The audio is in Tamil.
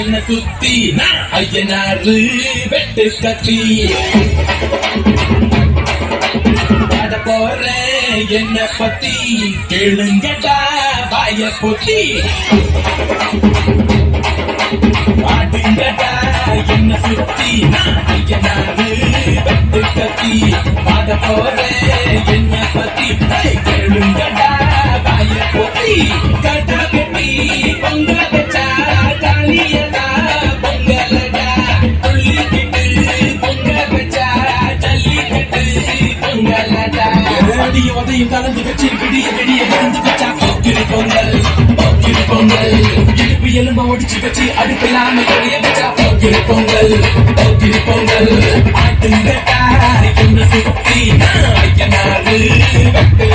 என்ன சுத்தி ஐயனாறு வெட்டு கத்தி பாட போறேன் என்ன பத்தி கேளுங்கடா வாய பொத்தி பாடுங்கடா என்ன சுத்தி ஐயனாறு வெட்டு கத்தி பாட போறேன் என்ன பத்தி கேளுங்கடா வாய பொத்தி கடா கட்டி பொங்க வச்சா தாலியடா பொங்கலடா துள்ளிக்கிட்டு பொங்க வச்சா ஜல்லிக்கிட்டு பொங்கலடா அடிய உதையும் கலந்து வச்சு விடிய விடிய கலந்து வச்சா போக்கிரி பொங்கல் போக்கிரி பொங்கல் இடுப்பு எலும்ப ஒடிச்சு வச்சு அடுப்பில்லாம கொடிய வச்சா போக்கிரி பொங்கல் போக்கிரி பொங்கல் ஆட்டுங்கட்டா என்ன சுத்தி ஐயனாரு வெட்டு